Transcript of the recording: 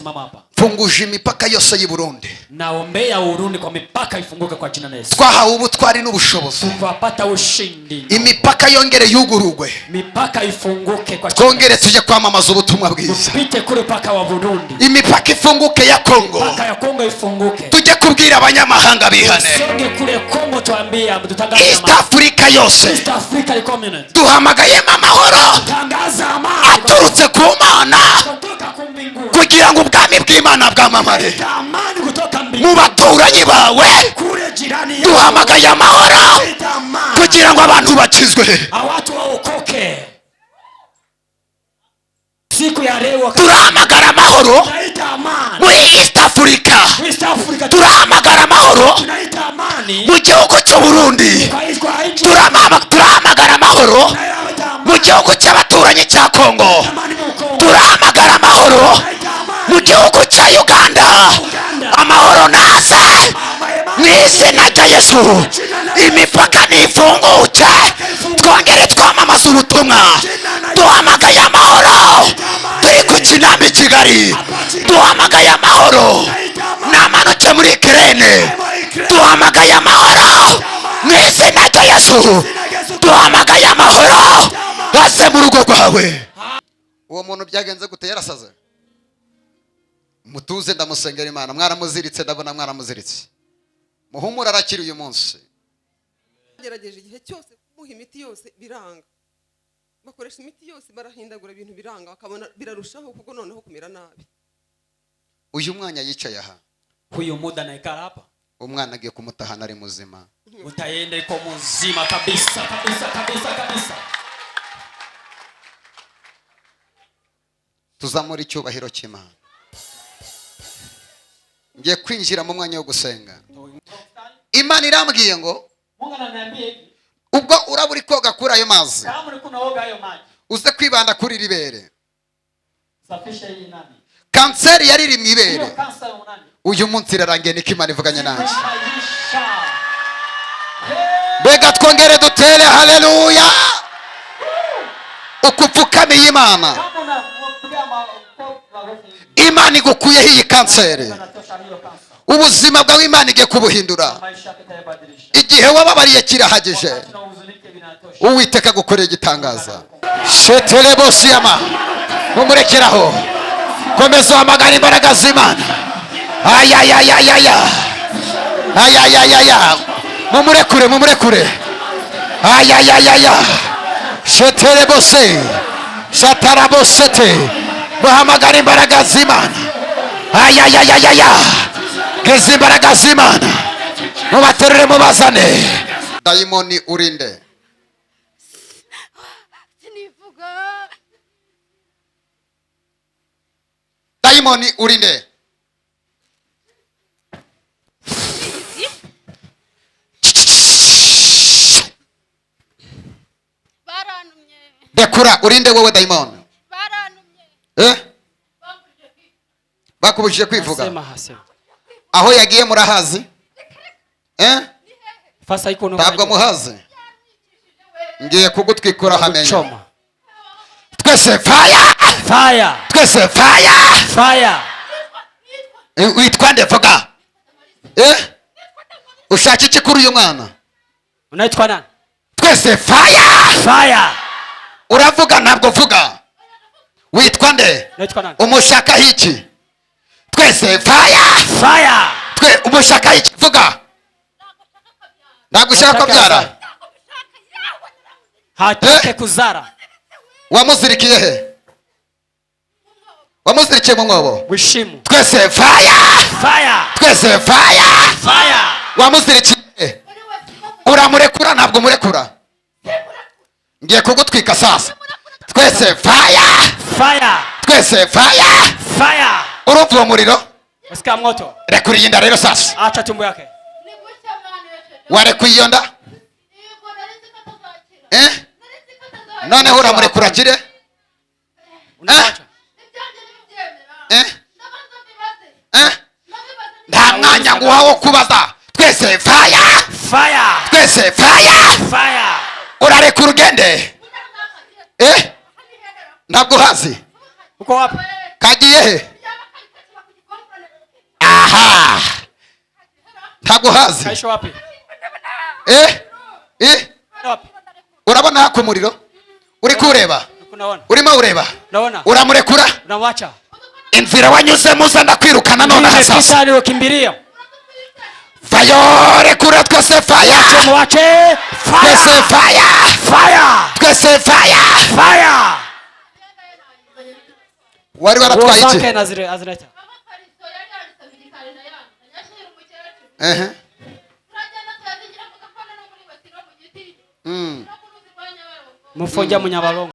nitasimama hapa. Funguje imipaka yose y'u Burundi. Naombea Urundi kwa mipaka ifunguke kwa jina la Yesu. Twahawe ubutwari n'ubushobozi. Tukapata ushindi. Imipaka yongere yugurugwe. Mipaka ifunguke kwa jina. Twongere tuje kwamamaza ubutumwa bwiza. Tupite kule paka wa Burundi. Imipaka ifunguke ya Kongo. Mipaka ya Kongo ifunguke. Tuje kubwira abanyamahanga bihane. Songe kule Kongo tuambie tutangaza East Africa yose. East Africa community. Duhamagaye amahoro. Tangaza amani. Aturutse ku Mana. Kugira ngo ubwami bw'Imana bwamamare. Mu baturanyi bawe. Duhamagaye amahoro. Kugira ngo abantu bakizwe. Abantu baokoke. Siku ya leo turahamagara amahoro muri East Africa. Turahamagara amahoro mu gihugu cy'u Burundi. Turahamagara amahoro mu gihugu cy'abaturanyi cya Kongo. Turahamagara amahoro mu gihugu cya Uganda. Amahoro naze mu izina rya Yesu. Imipaka nifunguke. Twongere twamamaza ubutumwa. Duhamagaye amahoro. Turi ku Kinamba i Kigali. Duhamagaye amahoro. Namanutse muri Ukraine. Duhamagaye amahoro mu izina rya Yesu. Duhamagaye amahoro hase mu rugo rwawe. Uwo muntu byagenze gute? Yarasaze. Mutuze ndamusengera Imana. Mwaramuziritse, ndabona mwaramuziritse. Muhumura arakiri uyu munsi. Gerageje igihe cyose kumuha imiti yose biranga. Bakoresha imiti yose barahindagura ibintu biranga, bakabona birarushaho kuko noneho kumera nabi. Uyu mwanya yicaye aha. Huyu muda naikara hapa. Umwana agiye kumutahana ari muzima. Utaenda iko muzima kabisa kabisa kabisa kabisa. Tuzamura icyubahiro cy'Imana. Ngiye kwinjira mu mwanya wo gusenga. Imana irambwiye ngo Mungu ananiambia hivi. Ubwo uraburi koga kuri ayo mazi. Kama uri kunaoga ayo maji. Uze kwibanda kuri ribere. Safisha hii nani? Kanseri yariri mu ibere. Kansa ya nani? Uyu munsi irarangiye niko Imana ivuganye nanjye. Bega twongere dutere haleluya. Ukupfukamiye Imana. Imana igukuyeho iyi kanseri. Ubuzima bwawe Imana igiye kubuhindura. Igihe wababariye kirahagije. Uwiteka gukorera igitangaza. Shetelebosiyama. Mumurekeraho. Komeza uhamagara imbaraga z'Imana. Ayayayayaya. Ayayayaya. Mumurekure. Ayayayaya. Shetelebose. Shatarabosete. Muhamagara imbaraga z'Imana. Ayayayayaya. Geze imbaraga z'Imana. Mubaterere mubazane. Dayimoni urinde. Sinivuga. Dayimoni urinde. Baranumye. Dekura urinde wowe dayimoni. Baranumye. Bakubujije kwivuga. Hasema. Aho yagiye murahazi? Fasa iko no. Ntabwo muhazi. Ngiye kugutwikura hamenya. Twese fire. Twese fire. Witwa nde vuga? Ushaka iki kuri uyu mwana? Unaitwa nani? Twese fire. Uravuga ntabwo vuga. Witwa nde? Unaitwa nani? Umushaka iki? Twese fire. Umushaka iki? Vuga. Nagushaka byara. Hatake kuzara. Wamuzirikiye he? Wamuzirikiye mu mwobo? Wishimu. Twese fire. Twese fire. Wamuzirikiye. Uramurekura ntabwo murekura. Ngiye kugutwika sasa. Twese fire. Twese fire. Urumva uwo muriro? Usikia moto. Rekura iyi nda rero sasa. Acha tumbo yake. Warekuye iyo nda? Noneho uramurekura kire? Unaacha. Nta mwanya nguha wo kubaza. Twese fire. Twese fire. Urarekura ugende? Ntabwo hazi. Uko wapi? Kagiye he? ntabwo hazi Kaisho wapi? Wapi? urabona hako umuriro uri kureba Unaona? urimo ureba Naona. uramurekura Unamwacha. inzira wanyuzemo uza ndakwirukana none hazaza Pita aliyokimbilia. fire rekura twese fire Mwache. twese fire twese fire wari waratwaye iki Zake azileta. Mufonja munyabalongo.